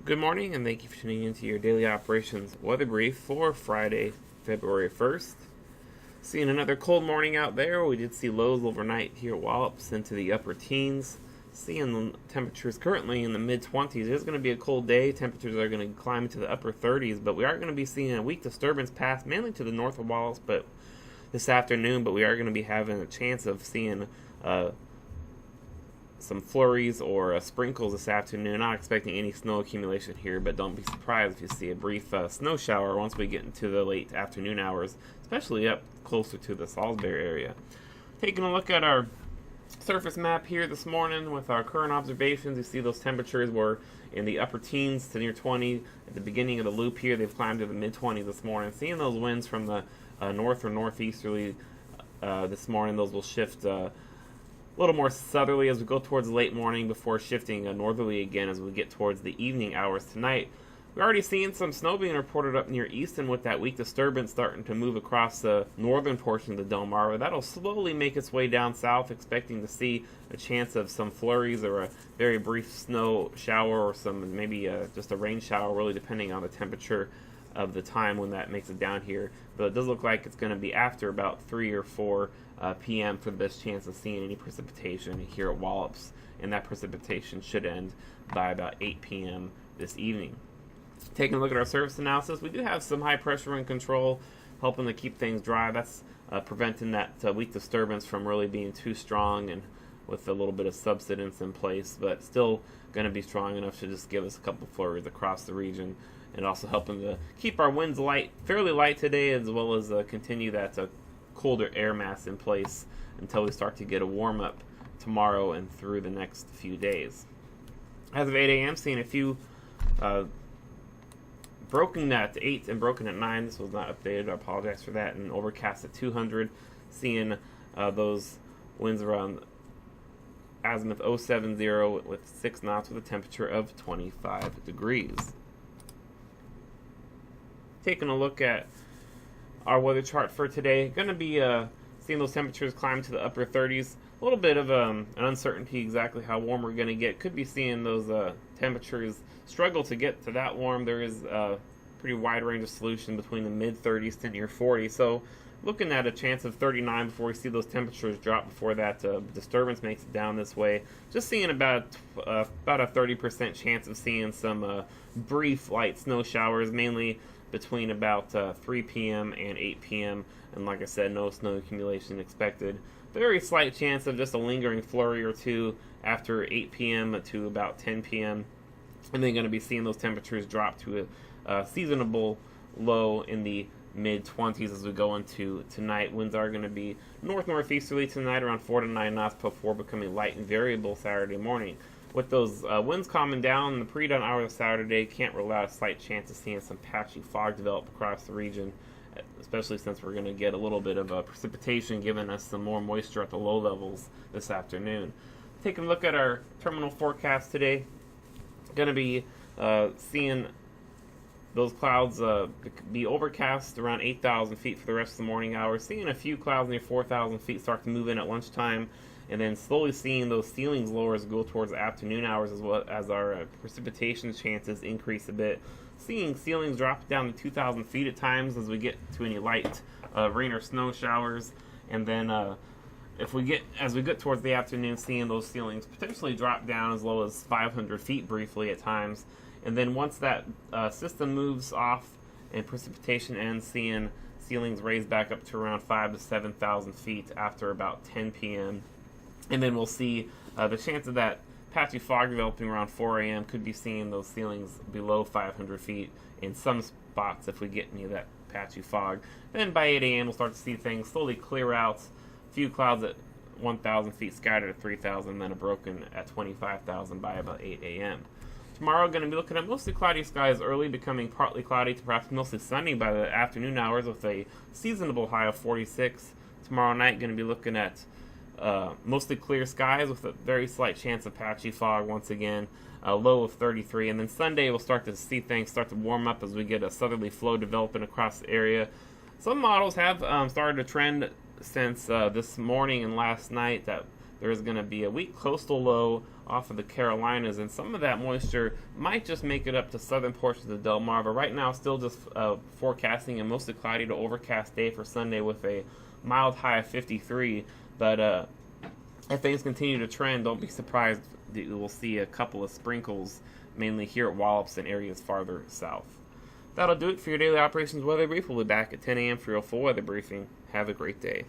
Good morning, and thank you for tuning into your daily operations weather brief for Friday, February 1st. Seeing another cold morning out there. We did see lows overnight here at Wallops into the upper teens. Seeing the temperatures currently in the mid-20s. It is going to be a cold day. Temperatures are going to climb into the upper 30s, but we are going to be seeing a weak disturbance pass mainly to the north of Wallops but this afternoon, but we are going to be having a chance of seeing some flurries or sprinkles this afternoon. Not expecting any snow accumulation here, but don't be surprised if you see a brief snow shower once we get into the late afternoon hours, especially up closer to the Salisbury area. Taking a look at our surface map here this morning with our current observations, you see those temperatures were in the upper teens to near 20 at the beginning of the loop here. They've climbed to the mid-20s this morning. Seeing those winds from the north or northeasterly this morning, those will shift a little more southerly as we go towards the late morning before shifting northerly again as we get towards the evening hours tonight. We're already seeing some snow being reported up near Easton with that weak disturbance starting to move across the northern portion of the Delmarva. That'll slowly make its way down south, expecting to see a chance of some flurries or a very brief snow shower or some maybe just a rain shower, really depending on the temperature of the time when that makes it down here. But it does look like it's going to be after about 3 or 4 p.m. for the best chance of seeing any precipitation here at Wallops, and that precipitation should end by about 8 p.m. this evening. Taking a look at our surface analysis, we do have some high pressure in control, helping to keep things dry. That's preventing that weak disturbance from really being too strong and with a little bit of subsidence in place, but still going to be strong enough to just give us a couple flurries across the region, and also helping to keep our winds fairly light today, as well as continue that colder air mass in place until we start to get a warm up tomorrow and through the next few days. As of 8 a.m., seeing a few broken at 8 and broken at 9. This was not updated. I apologize for that. And overcast at 200. Seeing those winds around azimuth 070 with 6 knots with a temperature of 25 degrees. Taking a look at our weather chart for today, going to be seeing those temperatures climb to the upper 30s. A little bit of an uncertainty exactly how warm we're going to get. Could be seeing those temperatures struggle to get to that warm. There is a pretty wide range of solution between the mid-30s to near 40. So looking at a chance of 39 before we see those temperatures drop before that disturbance makes it down this way. Just seeing about a 30% chance of seeing some brief light snow showers, mainly between about 3 p.m. and 8 p.m. And like I said, no snow accumulation expected. Very slight chance of just a lingering flurry or two after 8 p.m. to about 10 p.m. And then going to be seeing those temperatures drop to a seasonable low in the mid-20s as we go into tonight. Winds are going to be northeasterly tonight around 4 to 9 knots before becoming light and variable Saturday morning. With those winds calming down in the pre-dawn hours of Saturday, can't rule out a slight chance of seeing some patchy fog develop across the region, especially since we're going to get a little bit of precipitation giving us some more moisture at the low levels this afternoon. Taking a look at our terminal forecast today, going to be seeing those clouds be overcast around 8,000 feet for the rest of the morning hours, seeing a few clouds near 4,000 feet start to move in at lunchtime, and then slowly seeing those ceilings lower as we go towards the afternoon hours, as well as our precipitation chances increase a bit. Seeing ceilings drop down to 2,000 feet at times as we get to any light rain or snow showers, and then as we get towards the afternoon, seeing those ceilings potentially drop down as low as 500 feet briefly at times. And then once that system moves off and precipitation ends, seeing ceilings raise back up to around 5,000 to 7,000 feet after about 10 p.m. And then we'll see the chance of that patchy fog developing around 4 a.m. Could be seeing those ceilings below 500 feet in some spots if we get any of that patchy fog. Then by 8 a.m. we'll start to see things slowly clear out. A few clouds at 1,000 feet scattered at 3,000, and then a broken at 25,000 by about 8 a.m. Tomorrow, going to be looking at mostly cloudy skies early, becoming partly cloudy to perhaps mostly sunny by the afternoon hours with a seasonable high of 46. Tomorrow night, going to be looking at mostly clear skies with a very slight chance of patchy fog once again, a low of 33. And then Sunday, we'll start to see things start to warm up as we get a southerly flow developing across the area. Some models have started to trend since this morning and last night that there's going to be a weak coastal low off of the Carolinas, and some of that moisture might just make it up to southern portions of Del Mar. But right now, still just forecasting a mostly cloudy to overcast day for Sunday with a mild high of 53. But if things continue to trend, don't be surprised that you will see a couple of sprinkles, mainly here at Wallops and areas farther south. That'll do it for your daily operations weather brief. We'll be back at 10 a.m. for your full weather briefing. Have a great day.